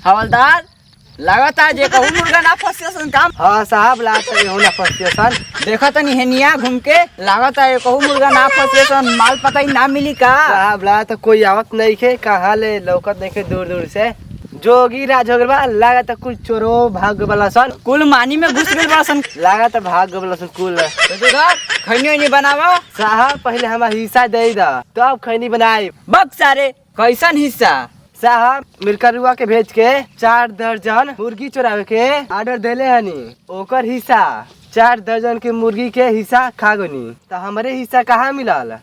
हवलदार लगातार जे कहूँ मुर्गा ना फंसे काम। हाँ साहब लागता है ना फंसे सन। देखा तनी हेनिया घूम के लगातार ये कहूँ मुर्गा ना फंसे माल पता ही ना मिली का। साहब लागता कोई आवत नहीं खे, कहाँ ले लौकत नहीं खे दूर दूर से। जोगी राज हो गया लागता कुछ चोरो भाग वाला सन। कुल मानी में घुस गए सन। लागता भाग वाला सन कुल। खैनी वैनी बनावा साहब पहले हमारा हिस्सा दे दा तो अब खैनी बनाए। बक सारे कैसन हिस्सा। साहब मिरकरुआ के भेज के 4 दर्जन मुर्गी चुरावे के ऑर्डर देले हनी, ओकर हिस्सा 4 दर्जन के मुर्गी के हिस्सा खा गनी। तो हमारे हिस्सा कहाँ मिलल?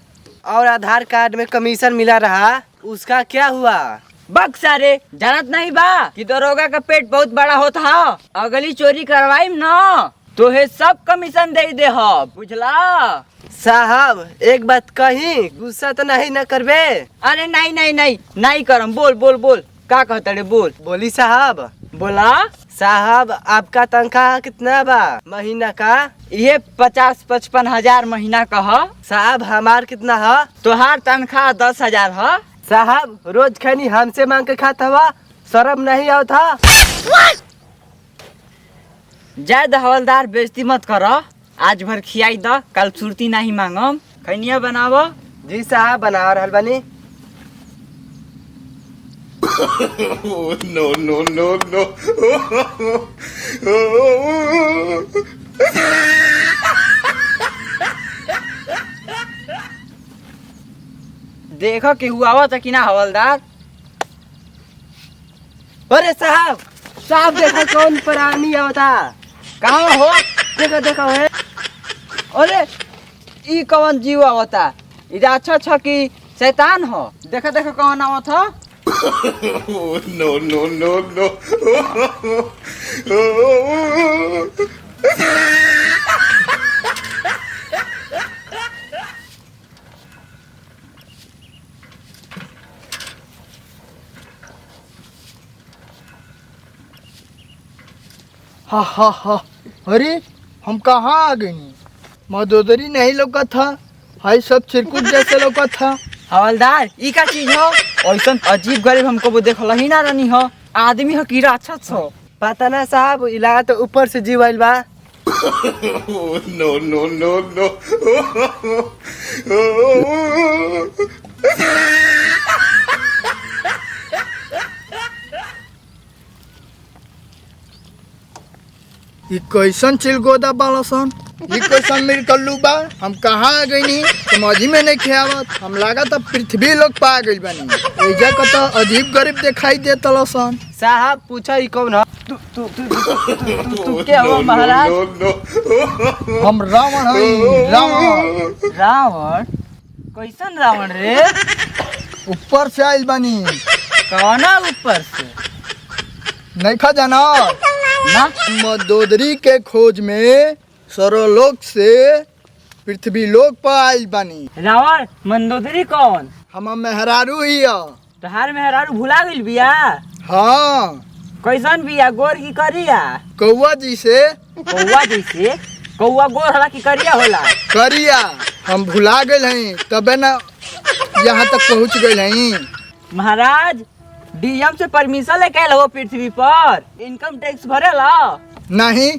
और आधार कार्ड में कमीशन मिला रहा, उसका क्या हुआ? बक सारे जानत नहीं बा कि दरोगा का पेट बहुत बड़ा होता है। अगली चोरी करवाई न तो है सब कमीशन दे दे हो, बुझला। साहब एक बात कही, गुस्सा तो नहीं न करबे? अरे नहीं नहीं नहीं नहीं करम। बोल बोल बोल का कहता रे बोल। बोली साहब। बोला साहब आपका तनख्वाह कितना बा महीना का? ये 50-55 हजार महीना का है। साहब हमार कितना है? तोहार तनख्वाह 10,000 है। साहब रोज खैनी हमसे मांग के खाता हुआ, शर्म नहीं आता? ज्यादा हवलदार बेइज्जती मत करो, आज भर खियाई द, कल सुरती नहीं मांगम। खैनिया बनावो। जी साहब बना रहल बनी। no, no, no, no. देखो कि हुआ हुआ था कि ना हवलदार। अरे साहब साहब देखो कौन प्राणी आवता। कहाँ हो? देखो देखो है। अरे ई कौन जीव आवता? इधर अच्छा कि शैतान हो? देखो देखो कौन आवत हो। no, no, no, no. हा। अरे हम कहाँ आ गए? मदोदरी नहीं लौका था, हाई सब चिरकुट जैसे लौका था। हवलदार ई का चीज हो? ऐसा अजीब गरीब हमको वो देखल ही ना रहनी हो। आदमी हो कीड़ा अच्छा हो। पता ना साहब इलाका तो ऊपर से जीव आइल बा। no, no, no, no. ये कैसन चिलगोदा बालसन, ये कैसन मेरे कल्लू बा। हम कहाँ आ गई समझ में नहीं खेवत। हम लगा तो पृथ्वी लोग पा गई बनी। एजा का तो अजीब गरीब दिखाई दे तलसन। साहब पूछा ही कौन है? तू क्या हो महाराज? हम रावण हई रावण। रावण? कैसन रावण रे? ऊपर से आइल बनी। कौना ऊपर से? नहीं खा जाना ना मदोदरी के खोज में सर्वलोक से पृथ्वी लोक पर आइल बानी। रावण मंदोदरी कौन? हम मेहरारू ही है। तोहार मेहरारू भुला गइल बिया? हाँ कैसन बिया? गोर की करिया? कौआ जी से। कौआ जैसे? कौआ गोर होला की करिया होला? करिया। हम भुला गए हैं तबे ना यहाँ तक पहुँच गए हैं। महाराज डीएम से परमिशन लेके आइल हो पृथ्वी पर? इनकम टैक्स भरेला? नहीं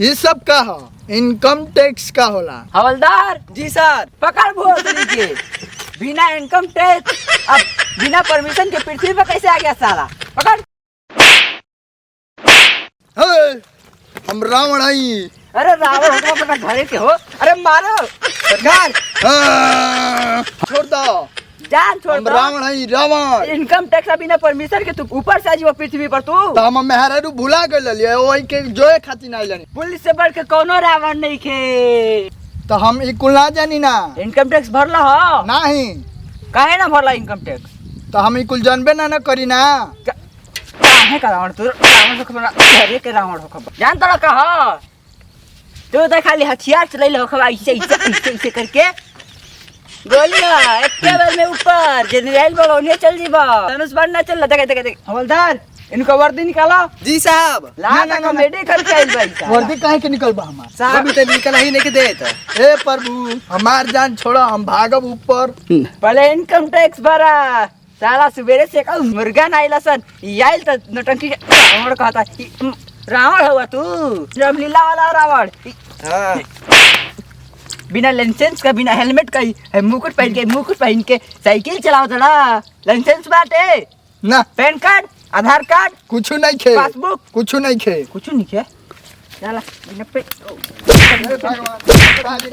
ये सब का है, इनकम टैक्स का होला। हवलदार जी सर। पकड़ भोसड़ी के। बिना इनकम टैक्स अब बिना परमिशन के पृथ्वी पर कैसे आ गया साला? पकड़। हम रावण हई। अरे रावण हो तो अपना घरे के हो। अरे मारो सरकार। छोड़ दो। जान छोड़ हम दो। रावण हई रावण। इनकम टैक्स बिना परमिशन के तू ऊपर से आजी पृथ्वी पर तू? तो हम मेहरारू भुला गए वही के जोए खातिर आइल। पुलिस से बढ़ के कोनो रावण नहीं खे। तो हम ई कुल ना जानी ना। इनकम टैक्स भरला हो? नहीं काहे ना भरला इनकम टैक्स? तो हम ई कुल जानबे ना करी ना। काहे का रावण तू? रावण हो खबर घरे के रावण हो खबर। जान तो कहा तू तो खाली हथियार चलैले हो खबर ऐसे करके। गोलियां एक बार में ऊपर जनरल बड़ोने चल जीबा। धनुष बाण ना चल। देख हवलदार इनको वर्दी निकाला। जी साहब। ला कॉमेडी करके आइल भाई साहब। वर्दी काहे के निकल बा हमार? साहब अभी तो निकल ही नहीं के देत। ए प्रभु हमार जान छोड़ो, हम भागब ऊपर। पहले इनकम टैक्स भरा साला सुबेरे से कहू मुर्गा ना आइला सन आइल तो नौटंकी रावण कहता रावण हुआ तू रामलीला वाला रावण हाँ बिना लाइसेंस का बिना हेलमेट का ही मुकुट पहन के साइकिल चलाओ थोड़ा लाइसेंस बाटे ना पैन कार्ड आधार कार्ड कुछ नहीं खे पासबुक कुछ नहीं खे कुछ नहीं है चला बिना पे भगवान